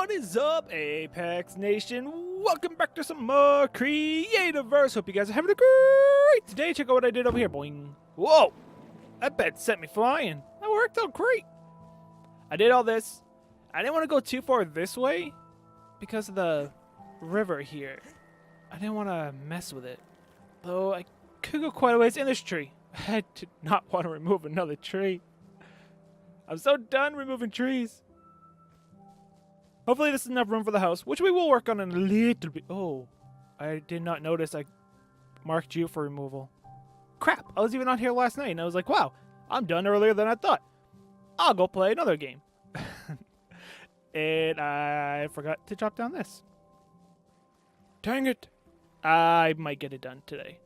What is up, Apex Nation? Welcome back to some more Creativerse. Hope you guys are having a great day. Check out what I did over here. Boing. Whoa! That bed sent me flying. That worked out great. I did all this. I didn't want to go too far this way because of the river here. I didn't want to mess with it. Though I could go quite a ways in this tree. I did not want to remove another tree. I'm so done removing trees. Hopefully this is enough room for the house, which we will work on in a little bit. Oh, I did not notice I marked you for removal. Crap, I was even on here last night, and I was like, wow, I'm done earlier than I thought. I'll go play another game. And I forgot to drop down this. Dang it. I might get it done today.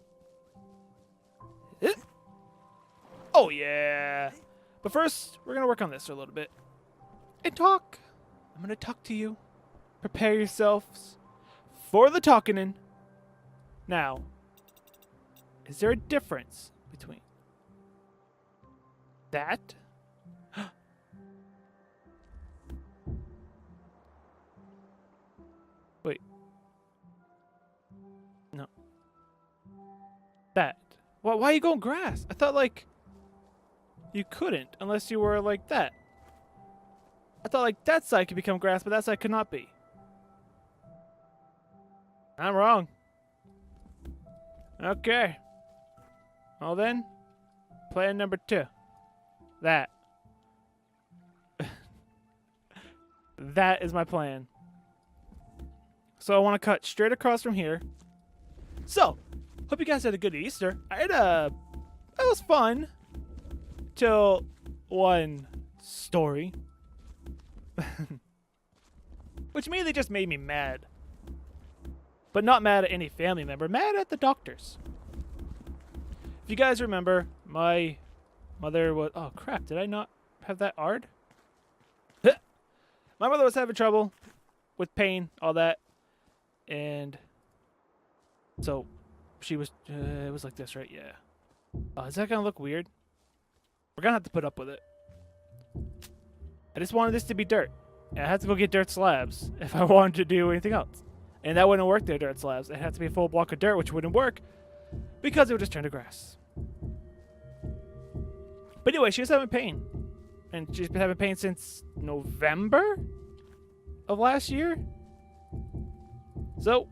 Oh, yeah. But first, we're going to work on this for a little bit. And talk. I'm going to talk to you. Prepare yourselves for the talking. Now, is there a difference between that? Wait. No. That. Why are you going grass? I thought, like, you couldn't unless you were like that. I thought like that side could become grass, but that side could not be. I'm wrong. Okay. Well then, plan number 2. That. That is my plan. So I want to cut straight across from here. So, hope you guys had a good Easter. It was fun. Till one story. Which immediately just made me mad. But not mad at any family member, mad at the doctors. If you guys remember, my mother was... Oh, crap, did I not have that ard? My mother was having trouble with pain, all that. And so she was... it was like this, right? Yeah. Oh, is that going to look weird? We're going to have to put up with it. I just wanted this to be dirt. And I had to go get dirt slabs if I wanted to do anything else. And that wouldn't work, the dirt slabs. It had to be a full block of dirt, which wouldn't work because it would just turn to grass. But anyway, she was having pain. And she's been having pain since November of last year. So,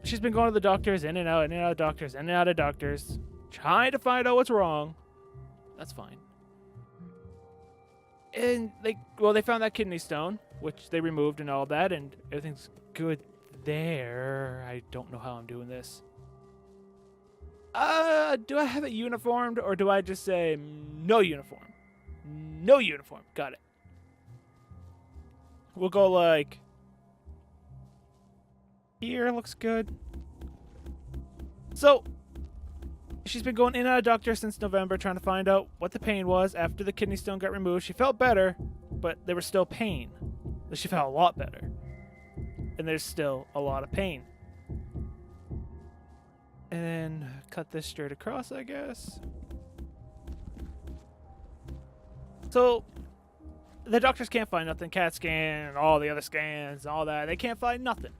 she's been going to the doctors, in and out of doctors, in and out of doctors, trying to find out what's wrong. That's fine. And they found that kidney stone, which they removed and all that, and everything's good there. I don't know how I'm doing this. Do I have it uniformed, or do I just say no uniform? No uniform. Got it. We'll go like here. Looks good. So she's been going in and out of doctor since November, trying to find out what the pain was after the kidney stone got removed. She felt better, but there was still pain. She felt a lot better. And there's still a lot of pain. And then cut this straight across, I guess. So the doctors can't find nothing. CAT scan and all the other scans and all that. They can't find nothing.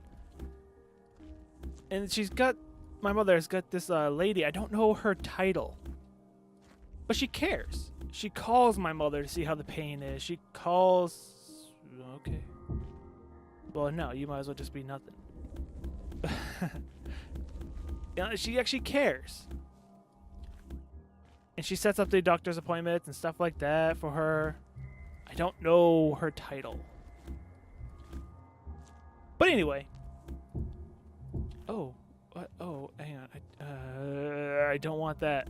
And my mother's got this lady. I don't know her title. But she cares. She calls my mother to see how the pain is. She calls... Okay. Well, no, you might as well just be nothing. She actually cares. And she sets up the doctor's appointments and stuff like that for her. I don't know her title. But anyway. Oh. What? Oh, hang on. I don't want that.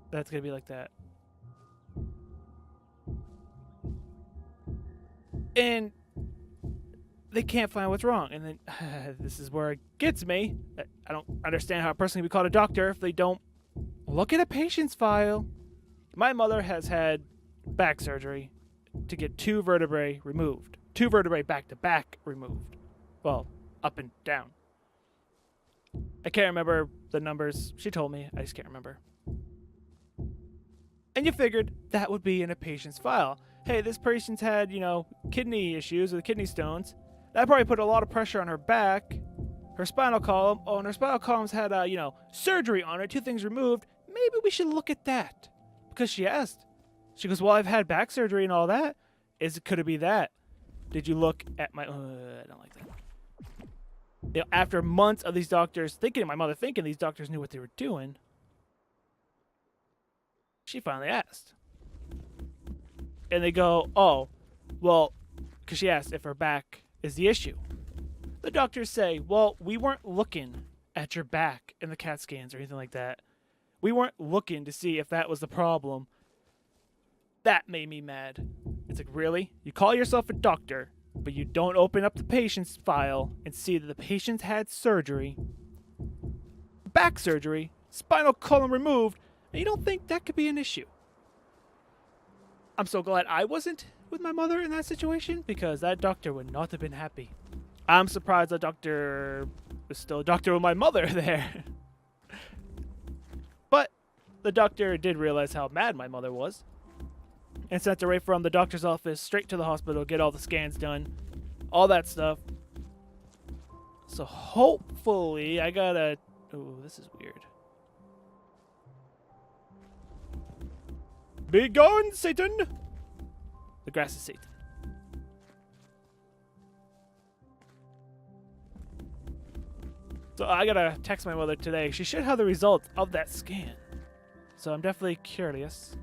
That's going to be like that. And they can't find what's wrong. And then this is where it gets me. I don't understand how a person can be called a doctor if they don't look at a patient's file. My mother has had back surgery to get 2 vertebrae removed. 2 vertebrae back-to-back removed. Well, up and down. I can't remember the numbers. She told me. I just can't remember. And you figured that would be in a patient's file. hey, this patient's had, kidney issues or kidney stones. That probably put a lot of pressure on her back, her spinal column. Oh, and her spinal column's had, surgery on it, 2 things removed. Maybe we should look at that. Because she asked. She goes, well, I've had back surgery and all that. Could it be that? Did you look at my... I don't like that. After months of these doctors thinking, my mother thinking these doctors knew what they were doing, she finally asked. And they go, oh, well, because she asked if her back is the issue. The doctors say, well, we weren't looking at your back in the CAT scans or anything like that. We weren't looking to see if that was the problem. That made me mad. It's like, really? You call yourself a doctor, but you don't open up the patient's file and see that the patient's had surgery, back surgery, spinal column removed, and you don't think that could be an issue. I'm so glad I wasn't with my mother in that situation, because that doctor would not have been happy. I'm surprised the doctor was still a doctor with my mother there. But the doctor did realize how mad my mother was and sent her right from the doctor's office straight to the hospital, get all the scans done, all that stuff. So hopefully I gotta... Oh, this is weird. Be gone, Satan! The grass is Satan. So I gotta text my mother today. She should have the results of that scan. So I'm definitely curious.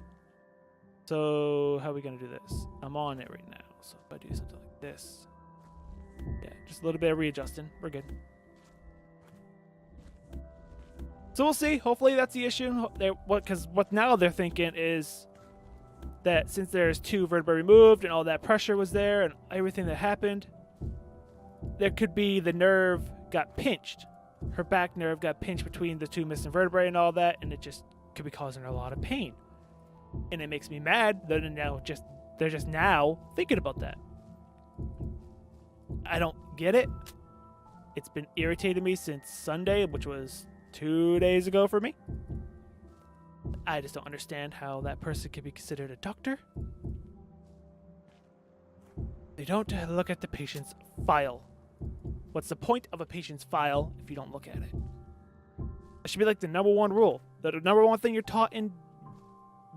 So how are we gonna do this? I'm on it right now. So if I do something like this. Yeah, just a little bit of readjusting. We're good. So we'll see. Hopefully that's the issue. Because what now they're thinking is that since there's 2 vertebrae removed and all that pressure was there and everything that happened, there could be the nerve got pinched. Her back nerve got pinched between the 2 missing vertebrae and all that, and it just could be causing her a lot of pain. And it makes me mad that they're just now thinking about that. I don't get it. It's been irritating me since Sunday, which was 2 days ago for me. I just don't understand how that person can be considered a doctor. They don't look at the patient's file. What's the point of a patient's file if you don't look at it? It should be like the #1 rule. The #1 thing you're taught in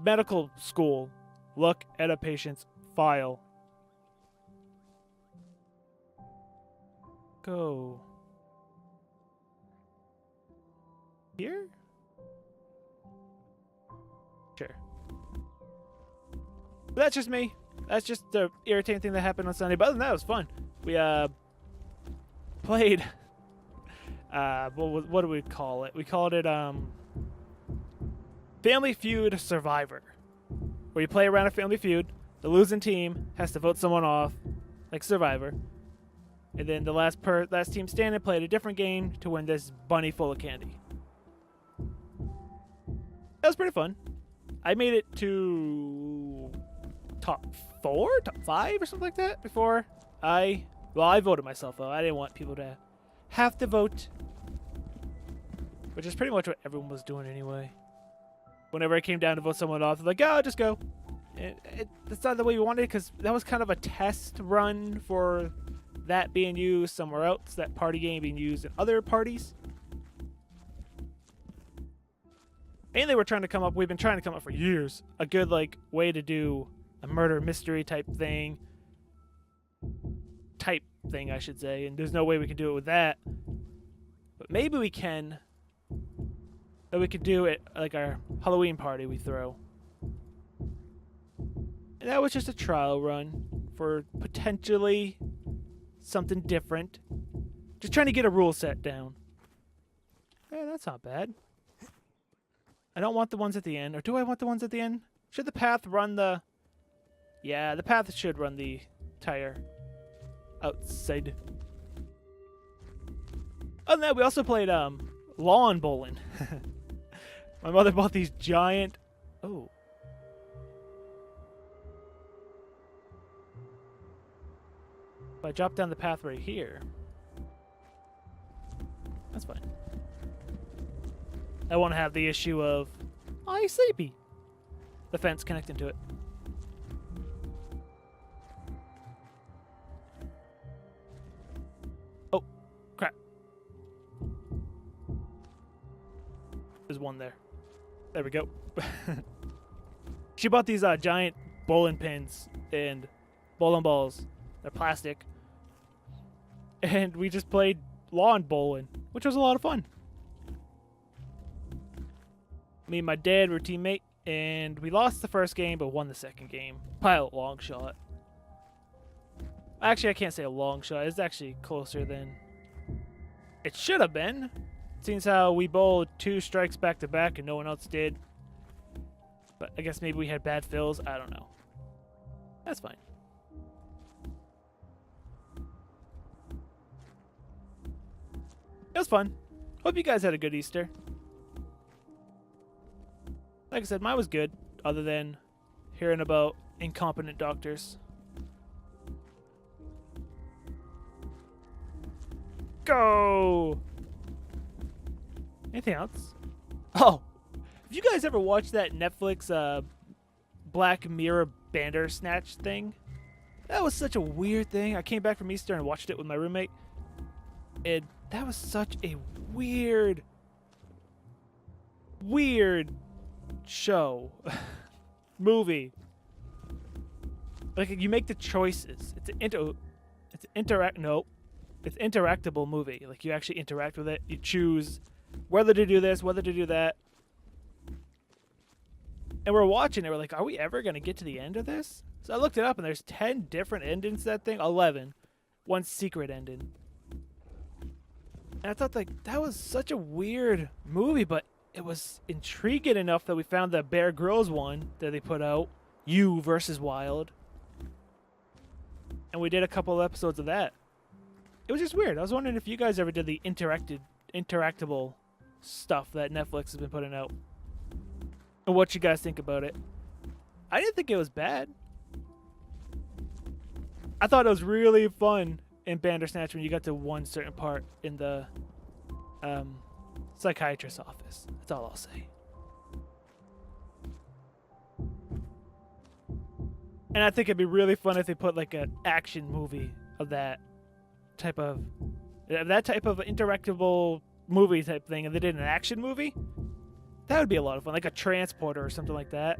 medical school. Look at a patient's file. Go. Here? Sure. But that's just me. That's just the irritating thing that happened on Sunday. But other than that, it was fun. We played what do we call it? We called it Family Feud Survivor, where you play around a Family Feud. The losing team has to vote someone off, like Survivor, and then the last team standing played a different game to win this bunny full of candy. That was pretty fun. I made it to top 4, top 5, or something like that before I voted myself out. I didn't want people to have to vote, which is pretty much what everyone was doing anyway. Whenever it came down to vote someone off, they're like, oh, just go. That's not the way we wanted it, because that was kind of a test run for that being used somewhere else, that party game being used in other parties. And we've been trying to come up for years, a good way to do a murder mystery type thing, I should say, and there's no way we can do it with that. But maybe we can. That we could do it like our Halloween party we throw. And that was just a trial run for potentially something different. Just trying to get a rule set down. Yeah, that's not bad. I don't want the ones at the end. Or do I want the ones at the end? Should the path run the... Yeah, the path should run the tire outside. Other than that, we also played lawn bowling. My mother bought these giant... Oh. If I drop down the path right here... That's fine. I won't have the issue of... Oh, he's sleepy. The fence connecting to it. There's one there. There we go. She bought these giant bowling pins and bowling balls. They're plastic. And we just played lawn bowling, which was a lot of fun. Me and my dad were a teammate, and we lost the first game but won the second game. By a long shot. Actually, I can't say a long shot. It's actually closer than it should have been. Seems how we bowled 2 strikes back to back and no one else did. But I guess maybe we had bad fills. I don't know. That's fine. It was fun. Hope you guys had a good Easter. Like I said, mine was good, other than hearing about incompetent doctors. Go! Anything else? Oh, have you guys ever watched that Netflix Black Mirror Bandersnatch thing? That was such a weird thing. I came back from Easter and watched it with my roommate. And that was such a weird show. Movie. Like, you make the choices. It's an interactable movie. Like, you actually interact with it. You choose whether to do this, whether to do that. And we're watching it. We're like, are we ever going to get to the end of this? So I looked it up, and there's 10 different endings to that thing. 11. One secret ending. And I thought, like, that was such a weird movie, but it was intriguing enough that we found the Bear Grylls one that they put out. You versus Wild. And we did a couple of episodes of that. It was just weird. I was wondering if you guys ever did the interactable stuff that Netflix has been putting out. And what you guys think about it. I didn't think it was bad. I thought it was really fun in Bandersnatch when you got to one certain part in the psychiatrist's office. That's all I'll say. And I think it'd be really fun if they put like an action movie of that type of interactable movie type thing, and they did an action movie. That would be a lot of fun, like a transporter or something like that.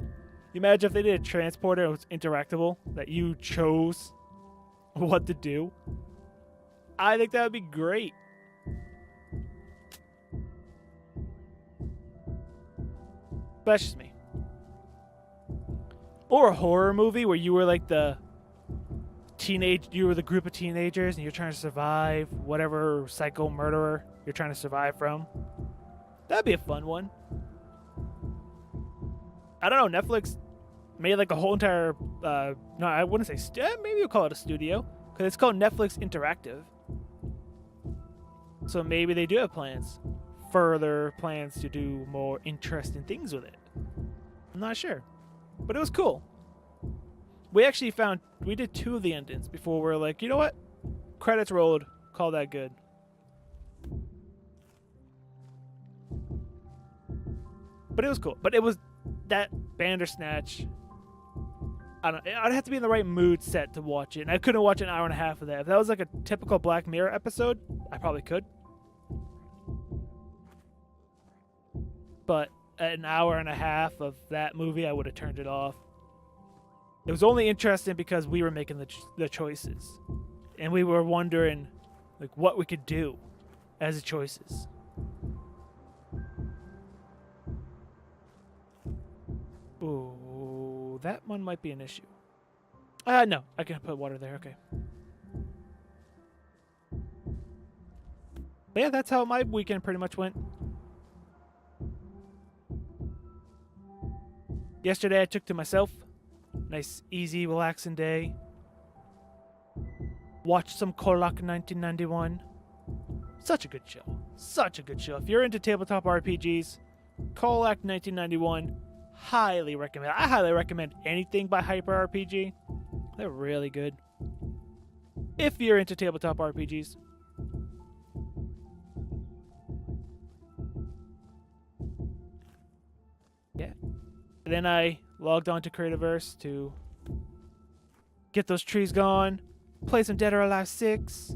You imagine if they did a transporter that was interactable, that you chose what to do. I think that would be great. That's just me. Or a horror movie where you were like you were the group of teenagers and you're trying to survive whatever psycho murderer you're trying to survive from. That'd be a fun one. I don't know, Netflix made like a whole entire, no, I wouldn't say, maybe we'll call it a studio, because it's called Netflix Interactive. So maybe they do have further plans to do more interesting things with it. I'm not sure, but it was cool. We actually we did 2 of the endings before we're like, you know what? Credits rolled, call that good. But it was cool. But it was that Bandersnatch. I don't know. I'd have to be in the right mood set to watch it. And I couldn't watch an hour and a half of that. If that was like a typical Black Mirror episode, I probably could. But an hour and a half of that movie, I would have turned it off. It was only interesting because we were making the choices. And we were wondering like what we could do as the choices. Ooh, that one might be an issue. No, I can put water there. Okay. But yeah, that's how my weekend pretty much went. Yesterday I took to myself. Nice, easy, relaxing day. Watched some Korlak 1991. Such a good show. Such a good show. If you're into tabletop RPGs, Korlak 1991, highly recommend. I highly recommend anything by Hyper RPG. They're really good. If you're into tabletop RPGs. Yeah. And then I logged on to Creativerse to get those trees gone, play some Dead or Alive 6.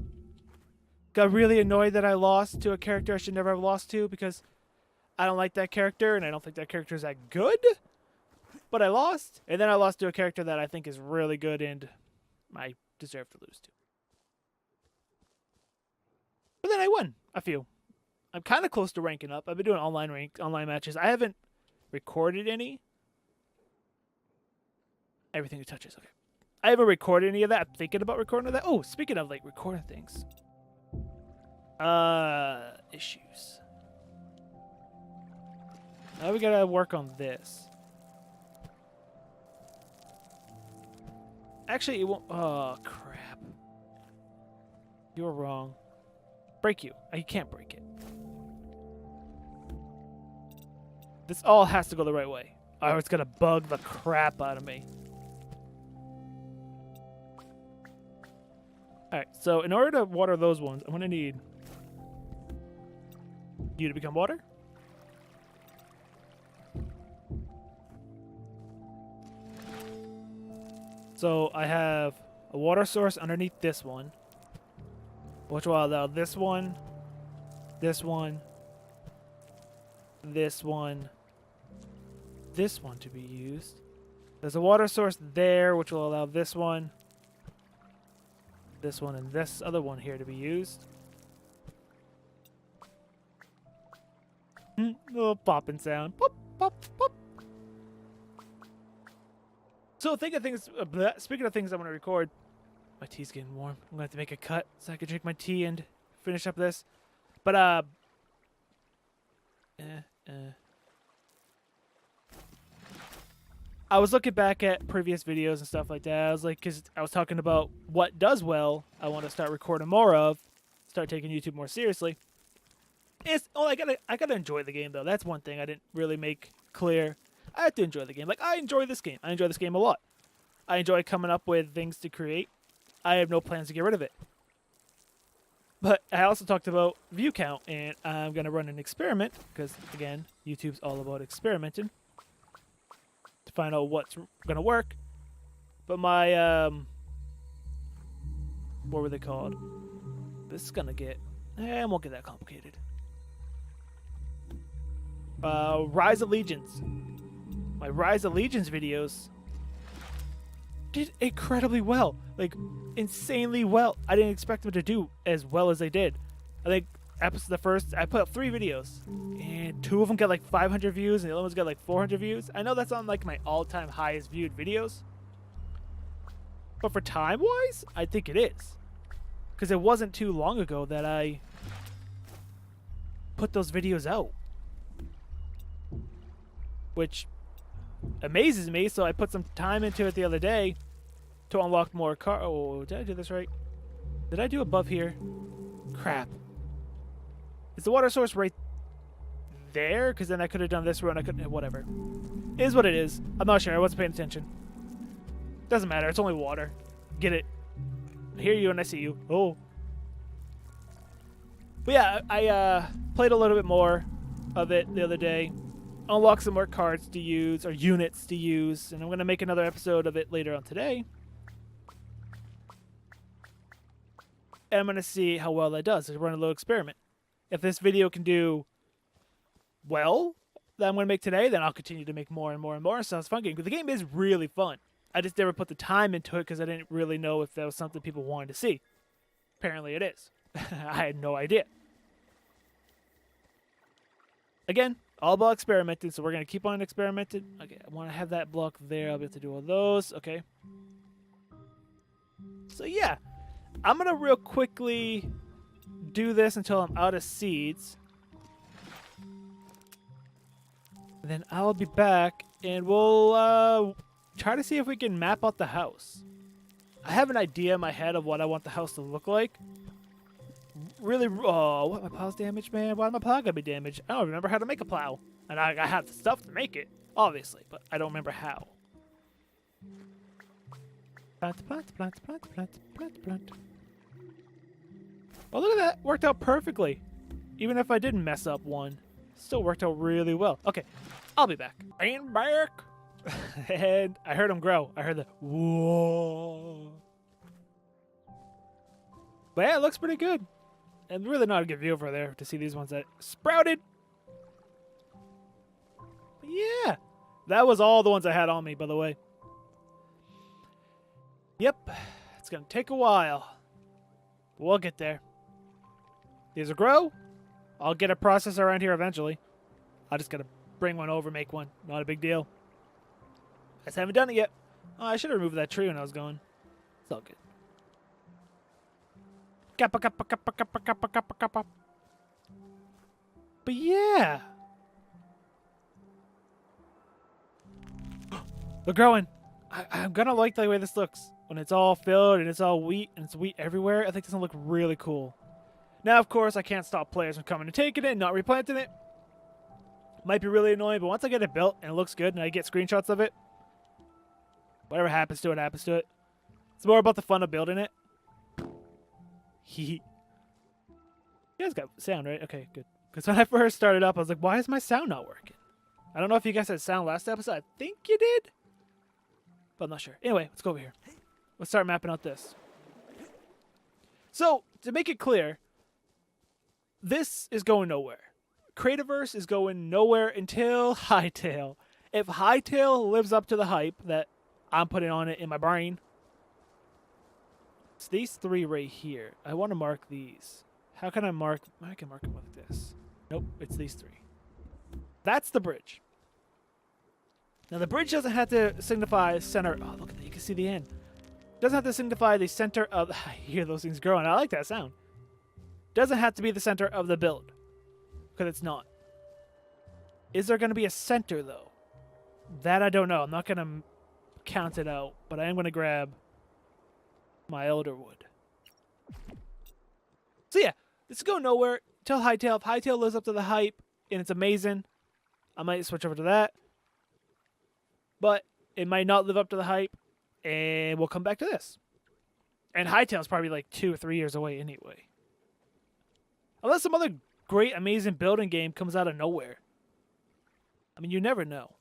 Got really annoyed that I lost to a character I should never have lost to because I don't like that character, and I don't think that character is that good. But I lost, and then I lost to a character that I think is really good, and I deserve to lose to. But then I won a few. I'm kind of close to ranking up. I've been doing online matches. I haven't recorded any. Everything it touches, okay. I haven't recorded any of that. I'm thinking about recording that. Oh, speaking of like recording things. Issues. Now we gotta work on this. Actually, it won't. Oh, crap. You were wrong. Break you. You can't break it. This all has to go the right way. Or it's gonna bug the crap out of me. Alright, so in order to water those ones, I'm gonna need you to become water. So I have a water source underneath this one, which will allow this one, this one, this one, this one to be used. There's a water source there, which will allow this one, and this other one here to be used. Little popping sound. Pop, pop, pop. So speaking of things I want to record, my tea's getting warm. I'm going to have to make a cut so I can drink my tea and finish up this. But, I was looking back at previous videos and stuff like that. I was like, because I was talking about what does well, I want to start recording more of, start taking YouTube more seriously. I gotta enjoy the game though. That's one thing I didn't really make clear. I have to enjoy the game. Like, I enjoy this game. I enjoy this game a lot. I enjoy coming up with things to create. I have no plans to get rid of it. But I also talked about view count, and I'm going to run an experiment, because, again, YouTube's all about experimenting to find out what's going to work. But my, what were they called? This is going to get, it won't get that complicated. Rise of Legions. My Rise of Legions videos did incredibly well. Like, insanely well. I didn't expect them to do as well as they did. I think I put up 3 videos, and 2 of them got like 500 views, and the other one's got like 400 views. I know that's on like my all-time highest viewed videos. But for time-wise, I think it is. Because it wasn't too long ago that I put those videos out. Which amazes me, so I put some time into it the other day to unlock more Oh, did I do this right? Did I do above here? Crap. Is the water source right there? Because then I could have done this row and I couldn't. Whatever. It is what it is. I'm not sure. I wasn't paying attention. Doesn't matter. It's only water. Get it. I hear you and I see you. Oh. But yeah, I played a little bit more of it the other day. Unlock some more cards to use, or units to use, and I'm going to make another episode of it later on today. And I'm going to see how well that does. Run a little experiment. If this video can do well that I'm going to make today, then I'll continue to make more and more and more. So it's a fun game. Because the game is really fun. I just never put the time into it because I didn't really know if that was something people wanted to see. Apparently it is. I had no idea. Again, all about experimenting, so we're going to keep on experimenting. Okay, I want to have that block there. I'll be able to do all those. Okay. So, yeah. I'm going to real quickly do this until I'm out of seeds. And then I'll be back, and we'll try to see if we can map out the house. I have an idea in my head of what I want the house to look like. Really, oh, what, my plow's damaged, man? Why my plow gotta be damaged? I don't remember how to make a plow. And I have the stuff to make it, obviously, but I don't remember how. Plant, plant, plant, plant, plant, plant, plant. Oh, look at that. Worked out perfectly. Even if I did mess up one, still worked out really well. Okay, I'll be back. I'm back. And I heard him grow. I heard the whoa. But yeah, it looks pretty good. And really not a good view over there to see these ones that sprouted. Yeah. That was all the ones I had on me, by the way. Yep. It's going to take a while. But we'll get there. These will grow. I'll get a processor around here eventually. I just got to bring one over, make one. Not a big deal. I just haven't done it yet. Oh, I should have removed that tree when I was going. It's all good. Kappa, kappa, kappa, kappa, kappa, kappa, kappa. But yeah. They're growing. I'm going to like the way this looks. When it's all filled and it's all wheat and it's wheat everywhere, I think it's going to look really cool. Now, of course, I can't stop players from coming and taking it and not replanting it. Might be really annoying, but once I get it built and it looks good and I get screenshots of it, whatever happens to it, happens to it. It's more about the fun of building it. You guys got sound, right? Okay, good. Because when I first started up, I was like, why is my sound not working? I don't know if you guys had sound last episode. I think you did. But I'm not sure. Anyway, let's go over here. Let's start mapping out this. So, to make it clear, this is going nowhere. Creativerse is going nowhere until Hightail. If Hightail lives up to the hype that I'm putting on it in my brain, it's these three right here. I want to mark these. How can I mark? I can mark them like this. Nope, it's these three. That's the bridge. Now, the bridge doesn't have to signify center. Oh, look at that. You can see the end. Doesn't have to signify the center of... I hear those things growing. I like that sound. Doesn't have to be the center of the build. Because it's not. Is there going to be a center, though? That I don't know. I'm not going to count it out. But I am going to grab my elder wood. So, yeah. This is going nowhere. Tell Hightail. If Hightail lives up to the hype and it's amazing, I might switch over to that. But it might not live up to the hype. And we'll come back to this. And Hightail's probably like 2 or 3 years away anyway. Unless some other great, amazing building game comes out of nowhere. I mean, you never know.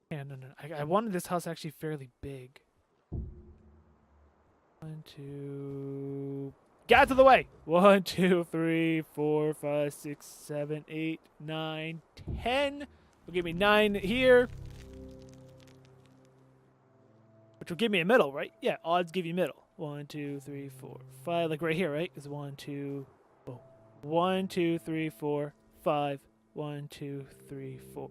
Yeah, no. I wanted this house actually fairly big. 1, 2... Get out of the way! 1, 2, 3, 4, 5, 6, 7, 8, 9, 10. Will give me 9 here. Which will give me a middle, right? Yeah, odds give you middle. 1, 2, 3, 4, 5. Like right here, right? Is 1, 2. Oh. 1, 2, 3, 4, 5. 1, 2, 3, 4.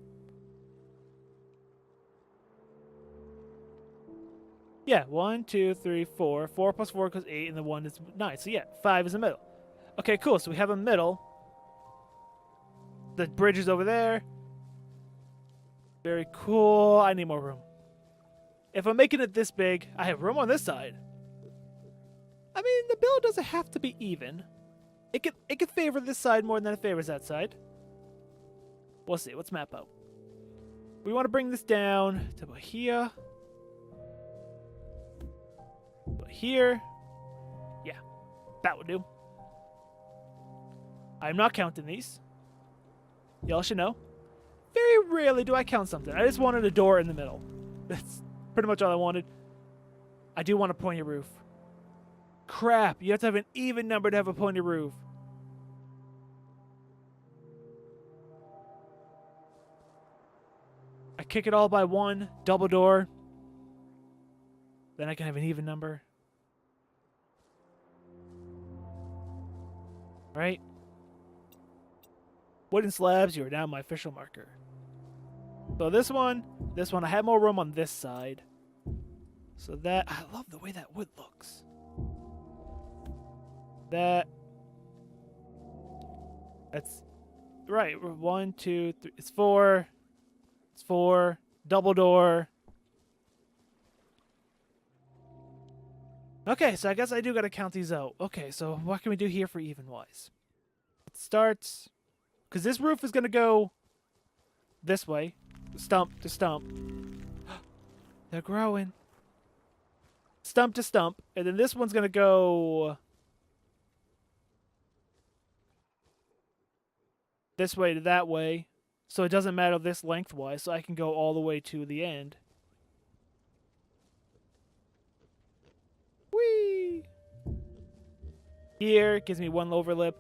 Yeah, 1, 2, 3, 4. 4 plus 4 equals 8, and the 1 is 9. So yeah, 5 is the middle. Okay, cool. So we have a middle. The bridge is over there. Very cool. I need more room. If I'm making it this big, I have room on this side. I mean, the build doesn't have to be even. It could favor this side more than it favors that side. We'll see. Let's map out. We want to bring this down to about here. About here. Yeah, that would do. I'm not counting these. Y'all should know. Very rarely do I count something. I just wanted a door in the middle. That's pretty much all I wanted. I do want a pointy roof. Crap, you have to have an even number to have a pointy roof. I kick it all by 1, double door. Then I can have an even number. Right? Wooden slabs, you are now my official marker. So this one, I have more room on this side. So that, I love the way that wood looks. That's right. 1, 2, 3. It's 4. It's 4. Double door. Okay, so I guess I do gotta count these out. Okay, so what can we do here for even wise? It starts, because this roof is gonna go this way, stump to stump. They're growing. Stump to stump, and then this one's gonna go this way to that way, so it doesn't matter this lengthwise, so I can go all the way to the end. Whee! Here gives me 1 lower lip.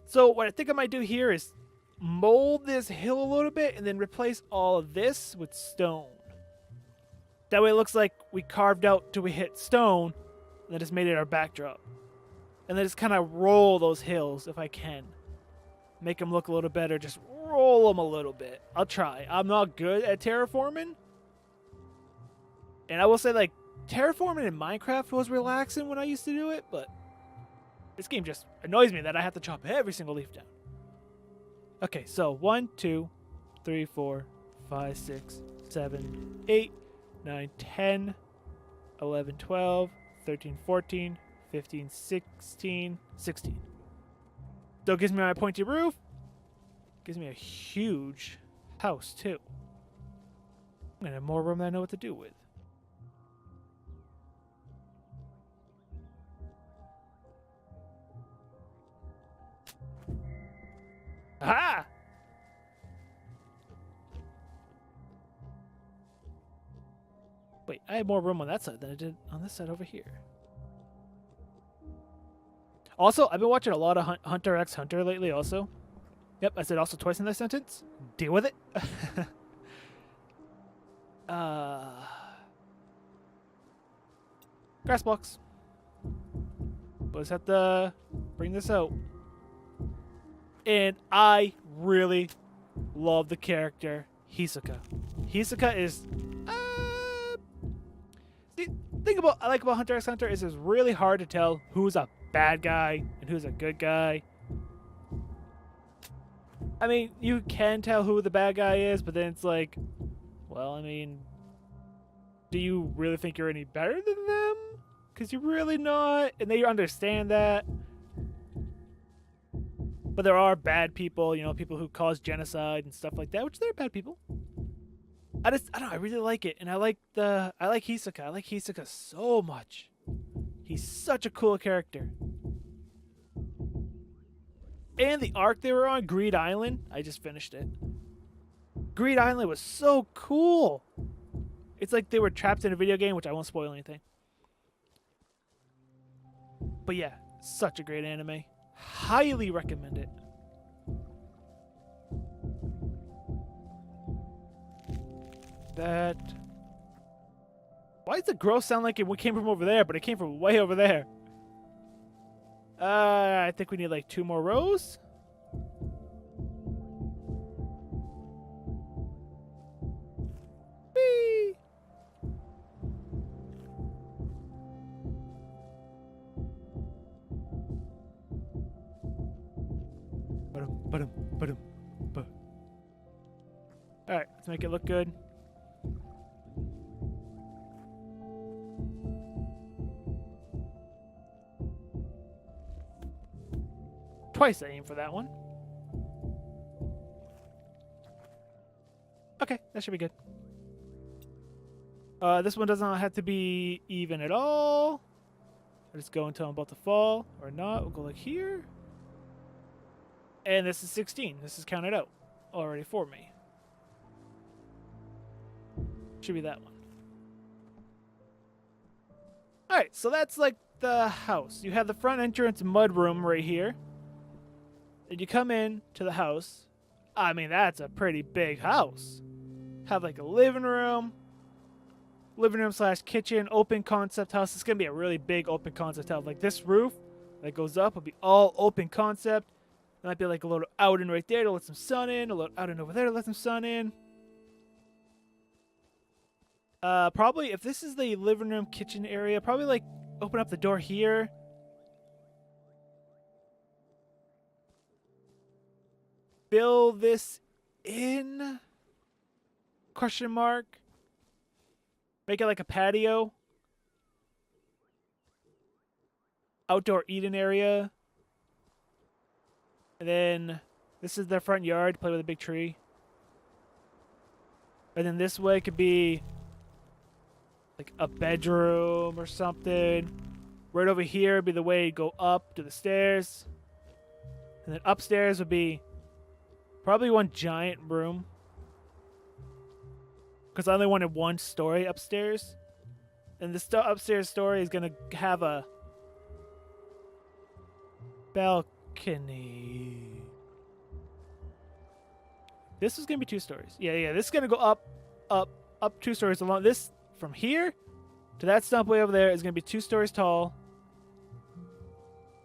So what I think I might do here is mold this hill a little bit and then replace all of this with stone. That way it looks like we carved out till we hit stone and then just made it our backdrop. And then just kind of roll those hills if I can. Make them look a little better. Just roll them a little bit. I'll try. I'm not good at terraforming. And I will say, like, terraforming in Minecraft was relaxing when I used to do it, but this game just annoys me that I have to chop every single leaf down. Okay, so 1, 2, 3, 4, 5, 6, 7, 8, 9, 10, 11, 12, 13, 14, 15, 16, 16. So it gives me my pointy roof. Gives me a huge house, too. I'm going to have more room than I know what to do with. Aha! Wait, I have more room on that side than I did on this side over here. Also, I've been watching a lot of Hunter x Hunter lately also. Yep, I said also twice in this sentence. Deal with it. Grass blocks. But let's have to bring this out. And I really love the character Hisoka. Hisoka is... the thing I like about Hunter x Hunter is it's really hard to tell who's a bad guy and who's a good guy. I mean, you can tell who the bad guy is, but then it's like, well, I mean, do you really think you're any better than them? Because you're really not, and they understand that. But there are bad people, you know, people who cause genocide and stuff like that, which they're bad people. I don't know, I really like it, and I like Hisoka. I like Hisoka so much. He's such a cool character. And the arc they were on, Greed Island, I just finished it. Greed Island was so cool. It's like they were trapped in a video game, which I won't spoil anything. But yeah, such a great anime. Highly recommend it. That... Why does the growth sound like it came from over there, but it came from way over there? I think we need like 2 more rows. Whee! Alright, let's make it look good. Twice I aim for that one. Okay, that should be good. This one does not have to be even at all. I just go until I'm about to fall, or not. We'll go like here. And this is 16. This is counted out already for me. Should be that one. Alright, so that's like the house. You have the front entrance mudroom right here. And you come in to the house. I mean, that's a pretty big house. Have like a living room slash kitchen, open concept house. It's going to be a really big open concept house. Like this roof that goes up will be all open concept. There might be like a little out-in right there to let some sun in. A little out-in over there to let some sun in. Probably, if this is the living room kitchen area, probably like open up the door here. Fill this in? Question mark. Make it like a patio. Outdoor eating area. And then this is their front yard. Play with a big tree. And then this way could be like a bedroom or something. Right over here would be the way you go up to the stairs. And then upstairs would be probably one giant room. Because I only wanted one story upstairs. And the upstairs story is going to have a balcony. This is going to be 2 stories. Yeah. This is going to go up 2 stories along. This, from here to that stump way over there, is going to be 2 stories tall.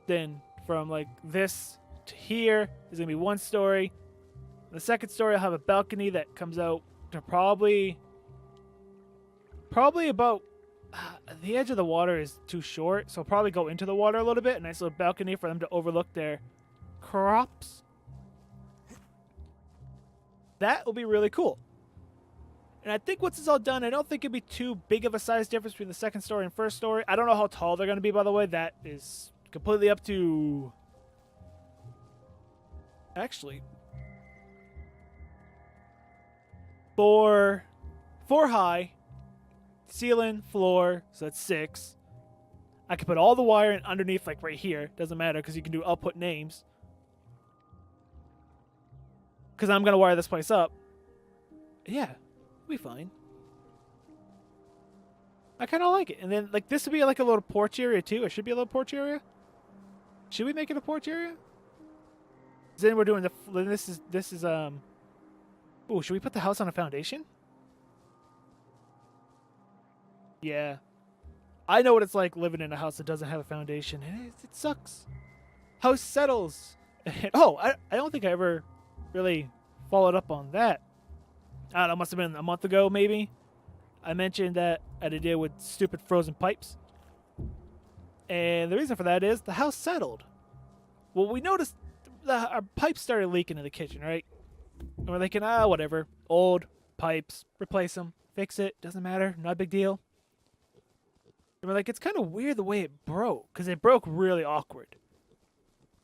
Then from like this to here is going to be 1 story. The second story, I'll have a balcony that comes out to probably about the edge of the water is too short, so I'll probably go into the water a little bit. A nice little balcony for them to overlook their crops. That will be really cool. And I think once it's all done, I don't think it'd be too big of a size difference between the second story and first story. I don't know how tall they're going to be, by the way. That is completely up to... Actually... 4 high, ceiling, floor, so that's 6. I can put all the wire in underneath, like right here. Doesn't matter because you can do output names. Because I'm going to wire this place up. Yeah, it'll be fine. I kind of like it. And then, like, this would be like a little porch area too. It should be a little porch area. Should we make it a porch area? Then we're doing the... This is Ooh, should we put the house on a foundation? Yeah. I know what it's like living in a house that doesn't have a foundation. And it sucks. House settles. Oh, I don't think I ever really followed up on that. I don't know, must have been a month ago, maybe. I mentioned that I had to deal with stupid frozen pipes. And the reason for that is the house settled. Well, we noticed our pipes started leaking in the kitchen, right? And we're thinking, whatever. Old pipes. Replace them. Fix it. Doesn't matter. Not a big deal. And we're like, it's kind of weird the way it broke. Because it broke really awkward.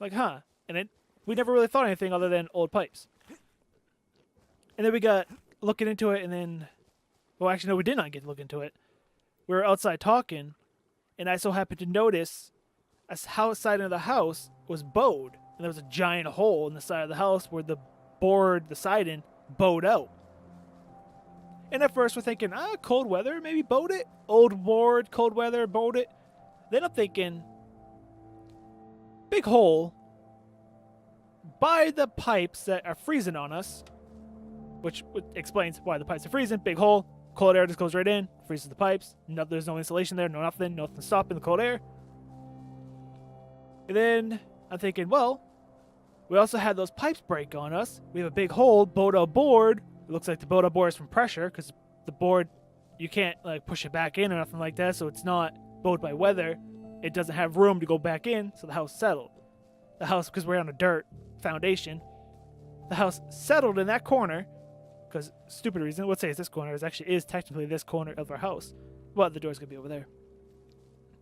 Like, huh. And we never really thought anything other than old pipes. And then we got looking into it and then... Well, actually, no, we did not get to look into it. We were outside talking. And I so happened to notice a side of the house was bowed. And there was a giant hole in the side of the house where the board, the siding, bowed out. And at first we're thinking, cold weather, maybe bowed it. Old board, cold weather, bowed it. Then I'm thinking, big hole by the pipes that are freezing on us, which explains why the pipes are freezing. Big hole, cold air just goes right in, freezes the pipes. No, there's no insulation there, nothing stopping the cold air. And then I'm thinking, well, we also had those pipes break on us. We have a big hole, bowed out board. It looks like the bowed out board is from pressure because the board, you can't like push it back in or nothing like that, so it's not bowed by weather. It doesn't have room to go back in, so the house settled. The house, because we're on a dirt foundation, the house settled in that corner because, stupid reason, let's say it's this corner. It actually is technically this corner of our house, but the door's going to be over there.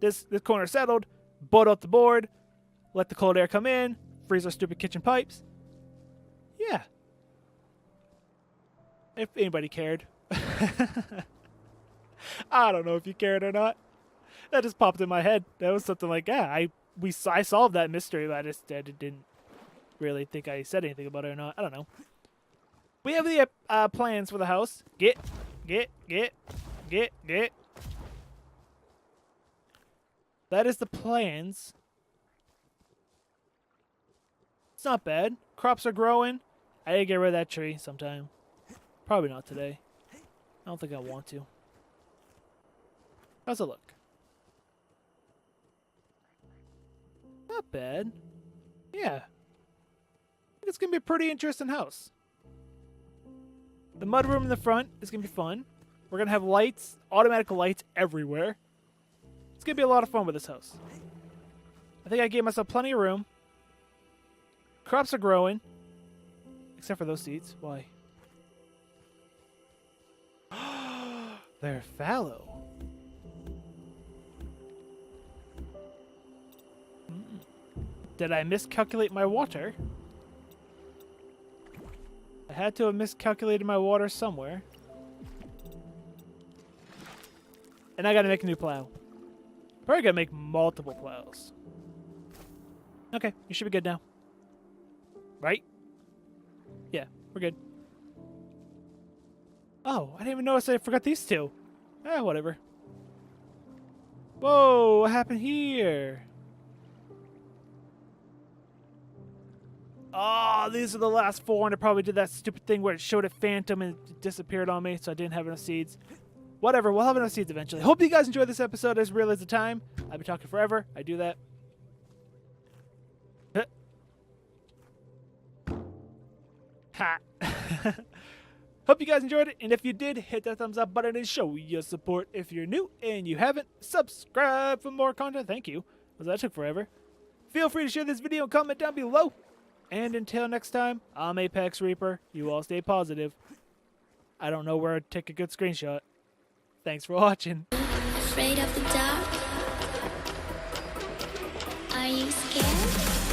This corner settled, bowed out the board, let the cold air come in, freeze our stupid kitchen pipes. Yeah. If anybody cared. I don't know if you cared or not. That just popped in my head. That was something like, I solved that mystery, but I didn't really think I said anything about it or not. I don't know. We have the plans for the house. Get. That is the plans. It's not bad. Crops are growing. I gotta get rid of that tree sometime. Probably not today. I don't think I want to. How's it look? Not bad. Yeah. I think it's gonna be a pretty interesting house. The mudroom in the front is gonna be fun. We're gonna have lights, automatic lights everywhere. It's gonna be a lot of fun with this house. I think I gave myself plenty of room. Crops are growing. Except for those seeds. Why? They're fallow. Did I miscalculate my water? I had to have miscalculated my water somewhere. And I gotta make a new plow. Probably gotta make multiple plows. Okay, you should be good now. Right? Yeah, we're good. Oh, I didn't even notice I forgot these two. Whatever. Whoa, what happened here? Oh, these are the last 4, and I probably did that stupid thing where it showed a phantom and it disappeared on me, so I didn't have enough seeds. Whatever, we'll have enough seeds eventually. Hope you guys enjoyed this episode as real as the time. I've been talking forever. I do that. Ha! Hope you guys enjoyed it, and if you did, hit that thumbs up button and show your support. If you're new and you haven't, subscribe for more content. Thank you, because that took forever. Feel free to share this video and comment down below. And until next time, I'm ApexReaper. You all stay positive. I don't know where to take a good screenshot. Thanks for watching. Afraid of the dark? Are you scared?